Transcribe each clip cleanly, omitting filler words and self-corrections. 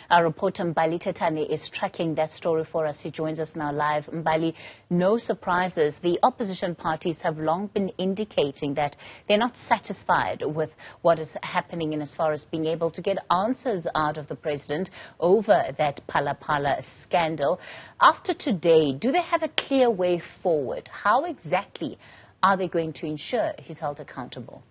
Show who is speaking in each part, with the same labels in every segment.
Speaker 1: Our reporter Mbali Tetane is tracking that story for us. He joins us now live. Mbali, no surprises. The opposition parties have long been indicating that they're not satisfied with what is happening in as far as being able to get answers out of the president over that Phala Phala scandal. After today, do they have a clear way forward? How exactly are they going to ensure he's held accountable?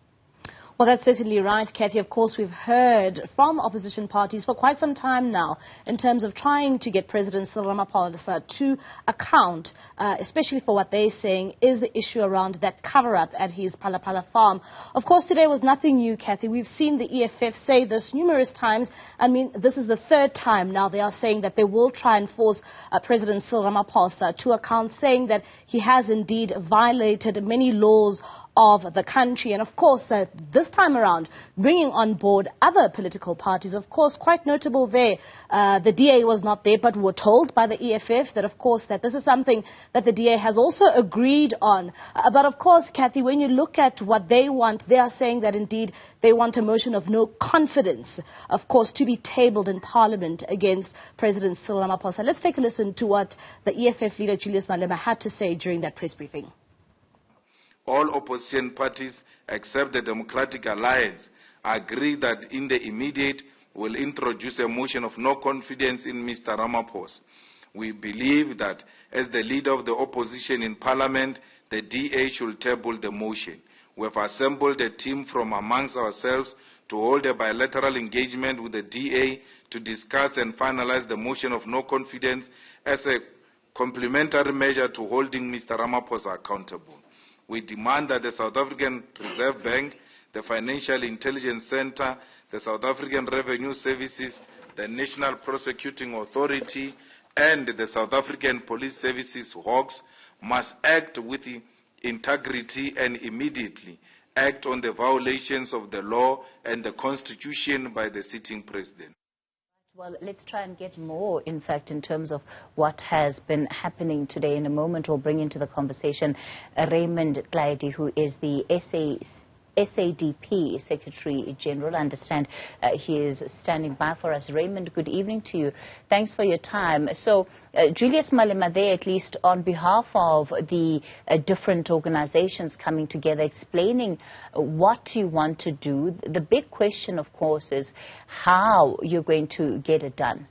Speaker 2: Well, that's certainly right, Kathy. Of course, we've heard from opposition parties for quite some time now in terms of trying to get President Cyril Ramaphosa to account, especially for what they're saying is the issue around that cover-up at his Phala Phala farm. Of course, today was nothing new, Kathy. We've seen the EFF say this numerous times. I mean, this is the third time now they are saying that they will try and force President Cyril Ramaphosa to account, saying that he has indeed violated many laws of the country. And of course, this time around, bringing on board other political parties, of course, quite notable there. The DA was not there, but we were told by the EFF that, of course, that this is something that the DA has also agreed on. But of course, Kathy, when you look at what they want, they are saying that indeed they want a motion of no confidence, of course, to be tabled in Parliament against President Cyril Ramaphosa. Let's take a listen to what the EFF leader, Julius Malema, had to say during that press briefing.
Speaker 3: All opposition parties, except the Democratic Alliance, agree that in the immediate will introduce a motion of no confidence in Mr. Ramaphosa. We believe that as the leader of the opposition in Parliament, the DA should table the motion. We have assembled a team from amongst ourselves to hold a bilateral engagement with the DA to discuss and finalize the motion of no confidence as a complementary measure to holding Mr. Ramaphosa accountable. We demand that the South African Reserve Bank, the Financial Intelligence Center, the South African Revenue Services, the National Prosecuting Authority, and the South African Police Services Hawks must act with integrity and immediately act on the violations of the law and the Constitution by the sitting president.
Speaker 1: Well, let's try and get more, in fact, in terms of what has been happening today. In a moment, we'll bring into the conversation Raymond Tlaeli, who is the ACDP Secretary General. I understand he is standing by for us. Raymond, good evening to you. Thanks for your time. So, Julius Malema there, at least on behalf of the different organizations coming together, explaining what you want to do. The big question, of course, is how you're going to get it done.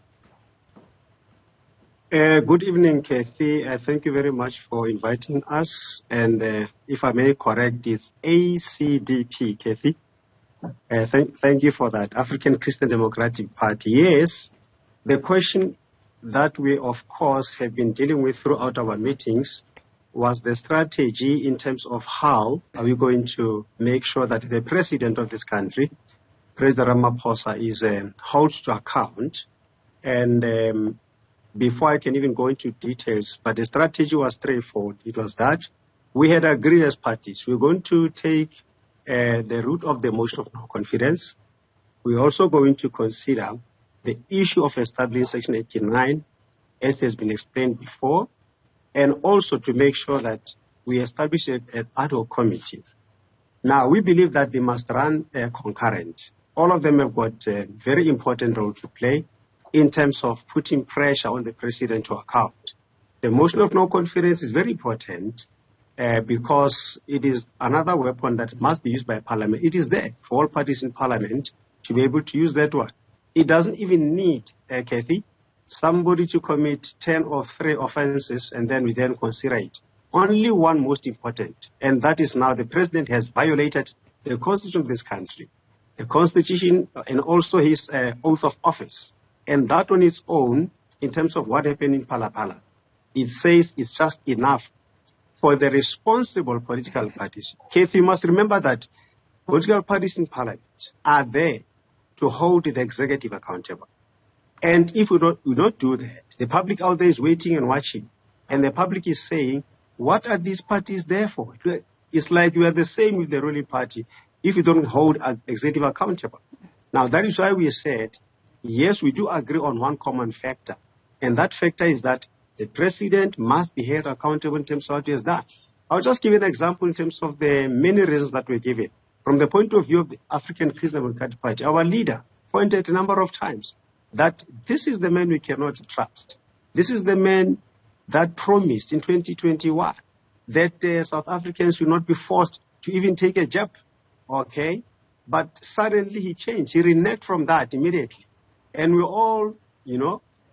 Speaker 4: Good evening, Kathy. Thank you very much for inviting us. And if I may correct, it's ACDP, Kathy. Thank you for that. African Christian Democratic Party. Yes, the question that we, of course, have been dealing with throughout our meetings was the strategy in terms of how are we going to make sure that the president of this country, President Ramaphosa, is held to account. And before I can even go into details, but the strategy was straightforward. It was that we had agreed as parties. We're going to take the route of the motion of no confidence. We're also going to consider the issue of establishing Section 89, as has been explained before, and also to make sure that we establish an ad hoc committee. Now, we believe that they must run concurrent. All of them have got a very important role to play in terms of putting pressure on the president to account. The motion of no confidence is very important because it is another weapon that must be used by Parliament. It is there for all parties in Parliament to be able to use that one. It doesn't even need, Kathy, somebody to commit 10 or 3 offenses and then we then consider it. Only one most important, and that is now the president has violated the constitution of this country, the constitution and also his oath of office. And that on its own, in terms of what happened in Phala Phala, it says it's just enough for the responsible political parties. Kathy, you must remember that political parties in Parliament are there to hold the executive accountable. And if we don't do that, the public out there is waiting and watching. And the public is saying, what are these parties there for? It's like we are the same with the ruling party if we don't hold an executive accountable. Now, that is why we said, yes, we do agree on one common factor. And that factor is that the president must be held accountable in terms of what he has done. I'll just give you an example in terms of the many reasons that were given. From the point of view of the African Christian Democratic Party, our leader pointed a number of times that this is the man we cannot trust. This is the man that promised in 2021 that South Africans will not be forced to even take a jab, okay? But suddenly he changed. He reneged from that immediately. And we're all,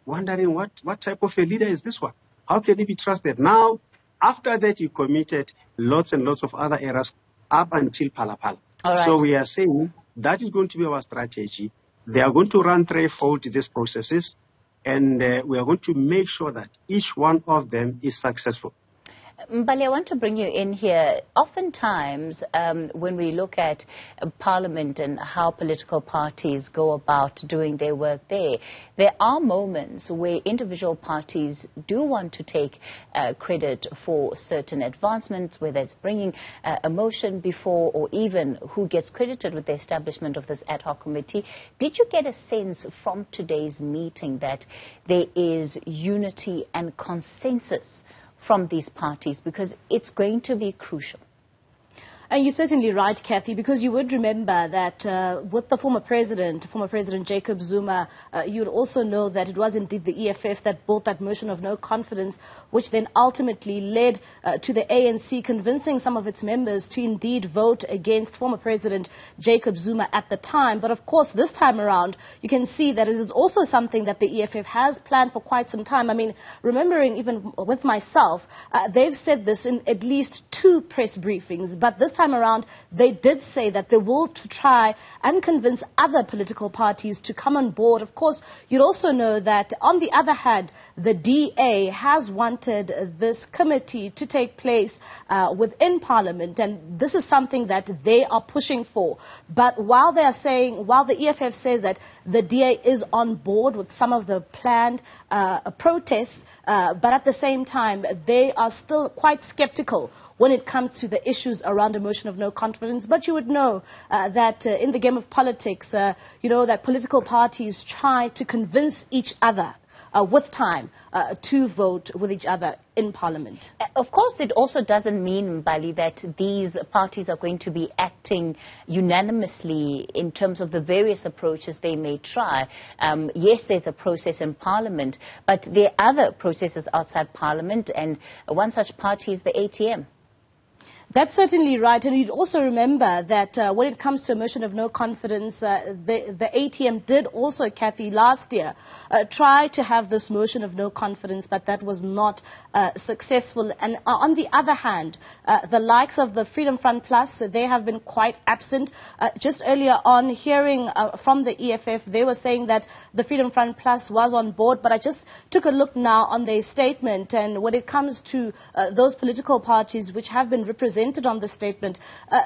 Speaker 4: wondering what type of a leader is this one? How can he be trusted? Now, after that, he committed lots and lots of other errors up until Phala Phala.
Speaker 1: All right.
Speaker 4: So we are saying that is going to be our strategy. They are going to run threefold these processes, and we are going to make sure that each one of them is successful.
Speaker 1: Mbali, I want to bring you in here. Oftentimes, when we look at Parliament and how political parties go about doing their work there are moments where individual parties do want to take credit for certain advancements, whether it's bringing a motion before or even who gets credited with the establishment of this ad hoc committee. Did you get a sense from today's meeting that there is unity and consensus from these parties, because it's going to be crucial?
Speaker 2: And you're certainly right, Kathy, because you would remember that with the former President Jacob Zuma, you would also know that it was indeed the EFF that brought that motion of no confidence, which then ultimately led to the ANC convincing some of its members to indeed vote against former President Jacob Zuma at the time. But of course, this time around, you can see that it is also something that the EFF has planned for quite some time. I mean, remembering even with myself, they've said this in at least 2 press briefings, but this time around, they did say that they will try and convince other political parties to come on board. Of course, you'd also know that on the other hand, the DA has wanted this committee to take place within Parliament, and this is something that they are pushing for. But while the EFF says that the DA is on board with some of the planned protests, but at the same time, they are still quite skeptical when it comes to the issues around a motion of no confidence. But you would know that in the game of politics, that political parties try to convince each other with time to vote with each other in Parliament.
Speaker 1: Of course, it also doesn't mean, Mbali, that these parties are going to be acting unanimously in terms of the various approaches they may try. Yes, there's a process in Parliament, but there are other processes outside Parliament, and one such party is the ATM.
Speaker 2: That's certainly right. And you'd also remember that when it comes to a motion of no confidence, the ATM did also, Kathy, last year try to have this motion of no confidence, but that was not successful. And on the other hand, the likes of the Freedom Front Plus, they have been quite absent. Just earlier on, hearing from the EFF, they were saying that the Freedom Front Plus was on board, but I just took a look now on their statement, and when it comes to those political parties which have been represented on the statement,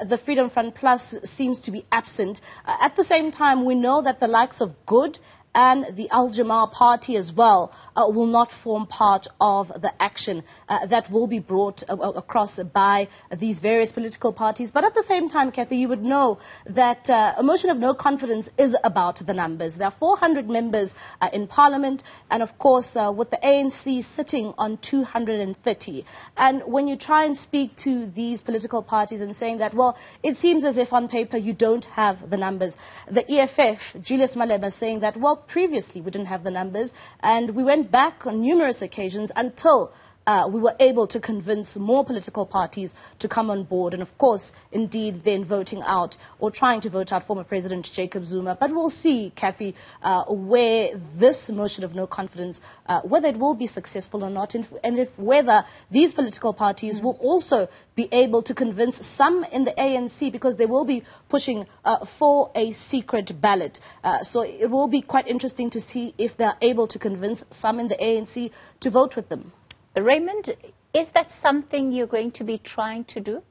Speaker 2: the Freedom Front Plus seems to be absent. At the same time, we know that the likes of Good and the Al Jamaa party as well will not form part of the action that will be brought across by these various political parties. But at the same time, Kathy, you would know that a motion of no confidence is about the numbers. There are 400 members in Parliament, and of course, with the ANC sitting on 230. And when you try and speak to these political parties and saying that, well, it seems as if on paper you don't have the numbers. The EFF, Julius Malema, saying that, well, previously we didn't have the numbers, and we went back on numerous occasions until we were able to convince more political parties to come on board, and of course, indeed, then voting out or trying to vote out former President Jacob Zuma. But we'll see, Kathy, where this motion of no confidence, whether it will be successful or not, and whether these political parties will also be able to convince some in the ANC, because they will be pushing for a secret ballot. So it will be quite interesting to see if they're able to convince some in the ANC to vote with them.
Speaker 1: Raymond, is that something you're going to be trying to do?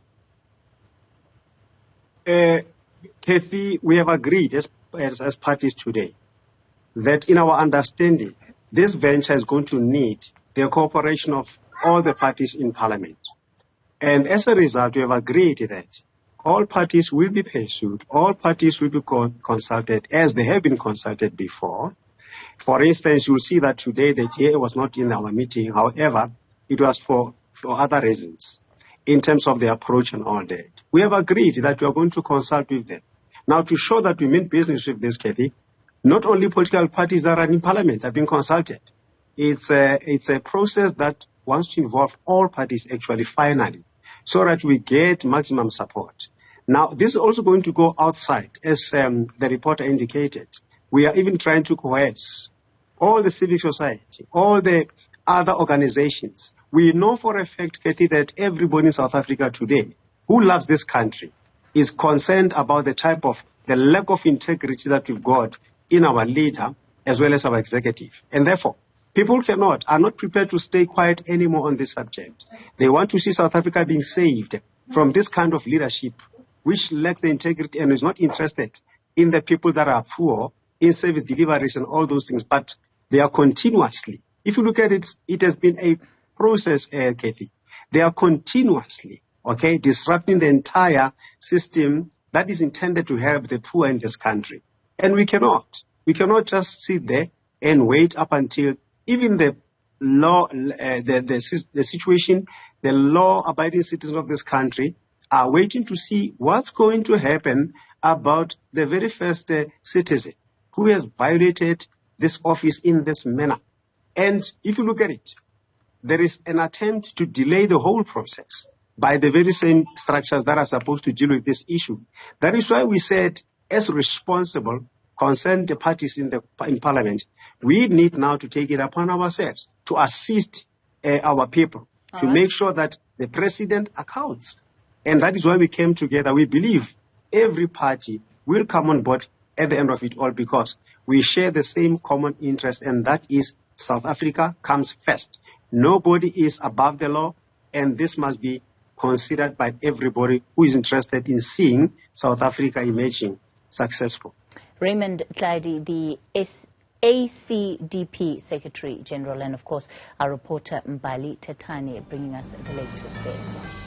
Speaker 4: Kathy, we have agreed as parties today that in our understanding, this venture is going to need the cooperation of all the parties in Parliament. And as a result, we have agreed that all parties will be pursued, all parties will be consulted as they have been consulted before. For instance, you'll see that today the GA was not in our meeting. However, it was for other reasons in terms of the approach and all that. We have agreed that we are going to consult with them. Now, to show that we mean business with this, Kathy, Not only political parties that are in parliament have been consulted. It's a process that wants to involve all parties actually finally, so that we get maximum support. Now, this is also going to go outside, as the reporter indicated. We are even trying to coerce all the civic society, all the other organizations. We know for a fact, Kathy, that everybody in South Africa today who loves this country is concerned about the lack of integrity that we've got in our leader as well as our executive. And therefore, people are not prepared to stay quiet anymore on this subject. They want to see South Africa being saved from this kind of leadership, which lacks the integrity and is not interested in the people that are poor, in service deliveries and all those things. But they are continuously, if you look at it, it has been a process, Kathy. They are continuously, disrupting the entire system that is intended to help the poor in this country. And we cannot just sit there and wait up until even the law, the situation, the law-abiding citizens of this country are waiting to see what's going to happen about the very first citizen who has violated this office in this manner. And if you look at it, there is an attempt to delay the whole process by the very same structures that are supposed to deal with this issue. That is why we said, as responsible, concerned parties in Parliament, we need now to take it upon ourselves to assist our people, to make sure that the president accounts. And that is why we came together. We believe every party will come on board at the end of it all, because we share the same common interest, and that is South Africa comes first. Nobody is above the law, and this must be considered by everybody who is interested in seeing South Africa emerging successful.
Speaker 1: Raymond Tlaeli, the ACDP Secretary General, and of course our reporter Phala Phala bringing us the latest there.